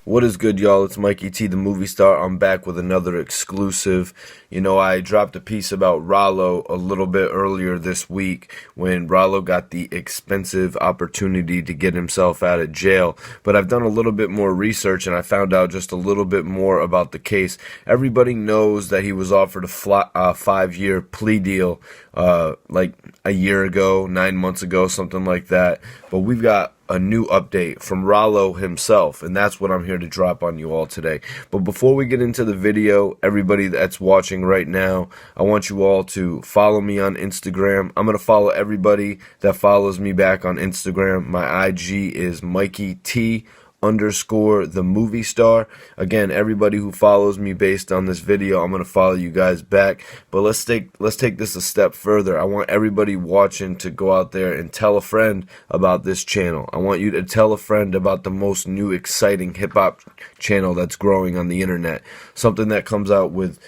What is good, y'all? It's Mikey T, the movie star. I'm back with another exclusive. I dropped a piece about Ralo a little bit earlier this week when Ralo got the expensive opportunity to get himself out of jail. But I've done a little bit more research and I found out just a little bit more about the case. Everybody knows that he was offered a 5-year plea deal like a year ago, 9 months ago, something like that. But we've got a new update from Ralo himself, and that's what I'm here to drop on you all today. But before we get into the video, everybody that's watching right now, I want you all to follow me on Instagram. I'm going to follow everybody that follows me back on Instagram. My IG is Mikey T _ the movie star. Again, everybody who follows me based on this video, I'm going to follow you guys back. But let's take this a step further. I want everybody watching to go out there and tell a friend about this channel. I want you to tell a friend about the most new exciting hip-hop channel that's growing on the internet. Something that comes out with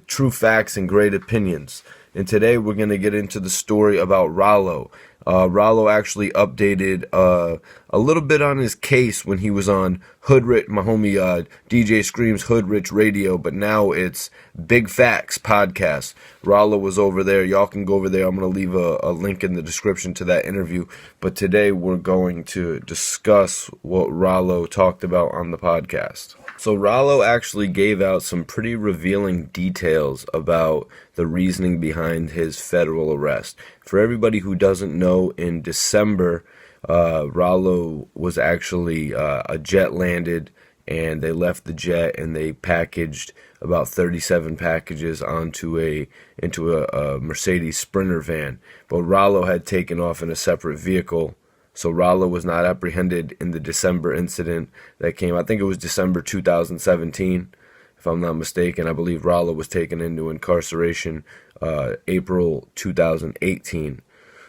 true facts and great opinions. And today we're going to get into the story about Ralo. Ralo actually updated a little bit on his case when he was on Hoodrich, my homie DJ Scream's Hoodrich Radio, but now it's Big Facts Podcast. Ralo was over there. Y'all can go over there. I'm going to leave a link in the description to that interview. But today we're going to discuss what Ralo talked about on the podcast. So Ralo actually gave out some pretty revealing details about the reasoning behind his federal arrest. For everybody who doesn't know, in December, Ralo was actually a jet landed, and they left the jet and they packaged about 37 packages into a Mercedes Sprinter van. But Ralo had taken off in a separate vehicle. So Ralo was not apprehended in the December incident that came. I think it was December 2017, if I'm not mistaken. I believe Ralo was taken into incarceration April 2018.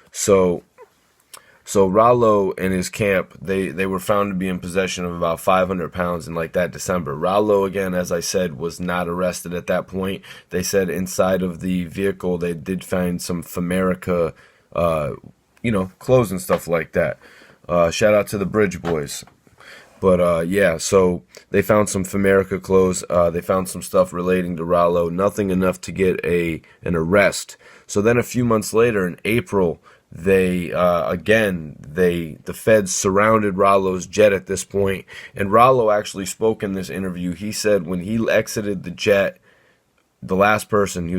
So Ralo and his camp, they were found to be in possession of about 500 pounds in like that December. Ralo, again, as I said, was not arrested at that point. They said inside of the vehicle they did find some Famerica clothes and stuff like that. Shout out to the Bridge Boys. But yeah, so they found some Famerica clothes. They found some stuff relating to Ralo. Nothing enough to get an arrest. So then a few months later, in April, the feds surrounded Ralo's jet at this point. And Ralo actually spoke in this interview. He said when he exited the jet, he was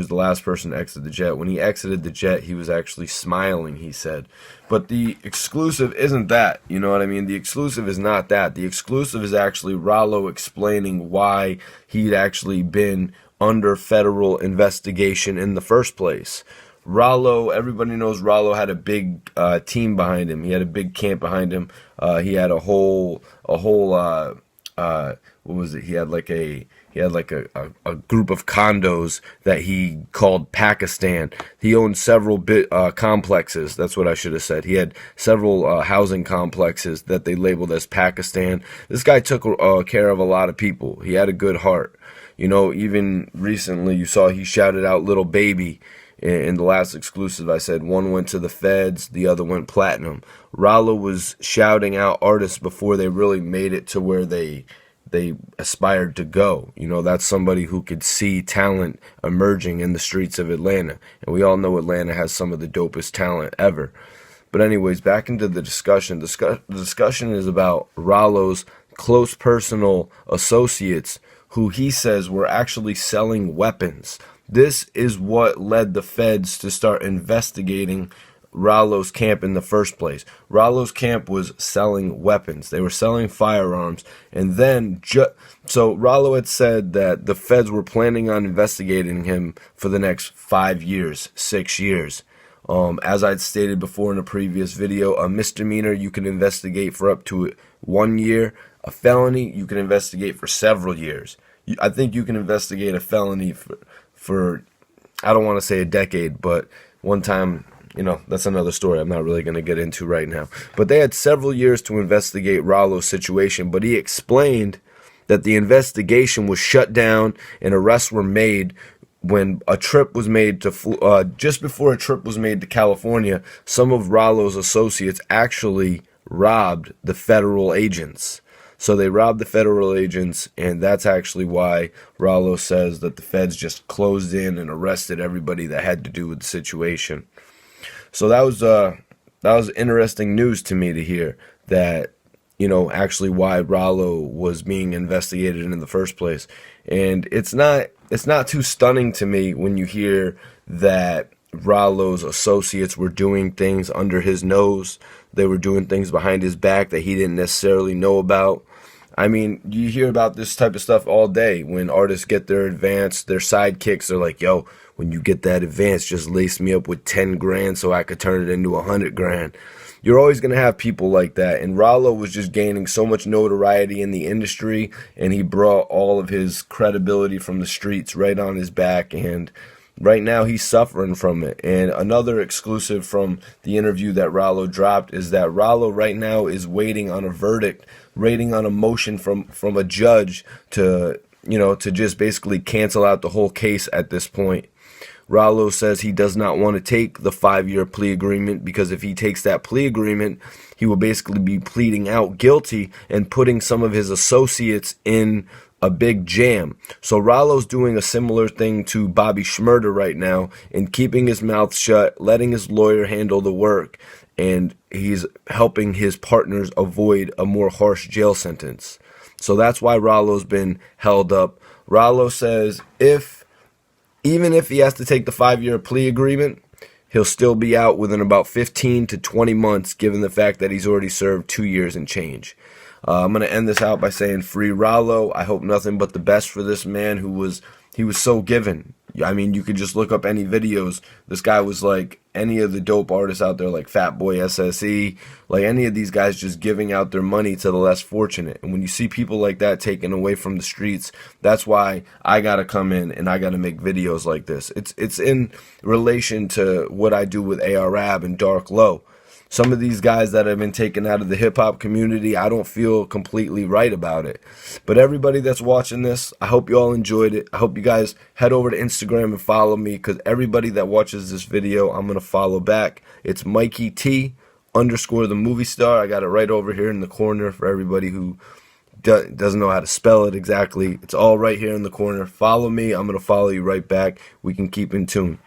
the last person to exit the jet. When he exited the jet, he was actually smiling, he said. But the exclusive isn't that, you know what I mean? The exclusive is not that. The exclusive is actually Ralo explaining why he'd actually been under federal investigation in the first place. Ralo, everybody knows Ralo had a big team behind him. He had a big camp behind him. He had a whole what was it? He had like a group of condos that he called Pakistan. He owned several complexes. That's what I should have said. He had several housing complexes that they labeled as Pakistan. This guy took care of a lot of people. He had a good heart. Even recently you saw he shouted out Little Baby. In the last exclusive, I said one went to the feds, the other went platinum. Ralo was shouting out artists before they really made it to where they aspired to go. That's somebody who could see talent emerging in the streets of Atlanta. And we all know Atlanta has some of the dopest talent ever. But anyways, back into the discussion. The discussion is about Ralo's close personal associates who he says were actually selling weapons. This is what led the feds to start investigating Ralo's camp in the first place. Ralo's camp was selling weapons. They were selling firearms. And then, so Ralo had said that the feds were planning on investigating him for the next 5 years, 6 years. As I'd stated before in a previous video, a misdemeanor you can investigate for up to 1 year. A felony you can investigate for several years. I think you can investigate a felony for I don't want to say a decade, but one time, that's another story I'm not really going to get into right now. But they had several years to investigate Ralo's situation, but he explained that the investigation was shut down and arrests were made when a trip was made to, just before a trip was made to California. Some of Ralo's associates actually robbed the federal agents. So they robbed the federal agents, and that's actually why Ralo says that the feds just closed in and arrested everybody that had to do with the situation. So that was interesting news to me to hear that, actually why Ralo was being investigated in the first place. And it's not too stunning to me when you hear that Ralo's associates were doing things under his nose. They were doing things behind his back that he didn't necessarily know about. I mean, you hear about this type of stuff all day when artists get their advance, their sidekicks are like, yo, when you get that advance, just lace me up with 10 grand so I could turn it into 100 grand. You're always going to have people like that. And Ralo was just gaining so much notoriety in the industry, and he brought all of his credibility from the streets right on his back. And right now he's suffering from it. And another exclusive from the interview that Ralo dropped is that Ralo right now is waiting on a verdict, waiting on a motion from a judge to just basically cancel out the whole case at this point. Ralo says he does not want to take the 5-year plea agreement because if he takes that plea agreement, he will basically be pleading out guilty and putting some of his associates in a big jam. So Ralo's doing a similar thing to Bobby Shmurda right now and keeping his mouth shut, letting his lawyer handle the work, and he's helping his partners avoid a more harsh jail sentence. So that's why Ralo's been held up. Ralo says even if he has to take the 5-year plea agreement, he'll still be out within about 15 to 20 months, given the fact that he's already served 2 years and change. I'm going to end this out by saying free Ralo. I hope nothing but the best for this man he was so given. I mean, you could just look up any videos. This guy was like any of the dope artists out there, like Fatboy SSE, like any of these guys just giving out their money to the less fortunate. And when you see people like that taken away from the streets, that's why I got to come in and I got to make videos like this. It's in relation to what I do with ARAB and Dark Low. Some of these guys that have been taken out of the hip-hop community, I don't feel completely right about it. But everybody that's watching this, I hope you all enjoyed it. I hope you guys head over to Instagram and follow me, because everybody that watches this video, I'm going to follow back. It's Mikey T _ the movie star. I got it right over here in the corner for everybody who doesn't know how to spell it exactly. It's all right here in the corner. Follow me. I'm going to follow you right back. We can keep in tune.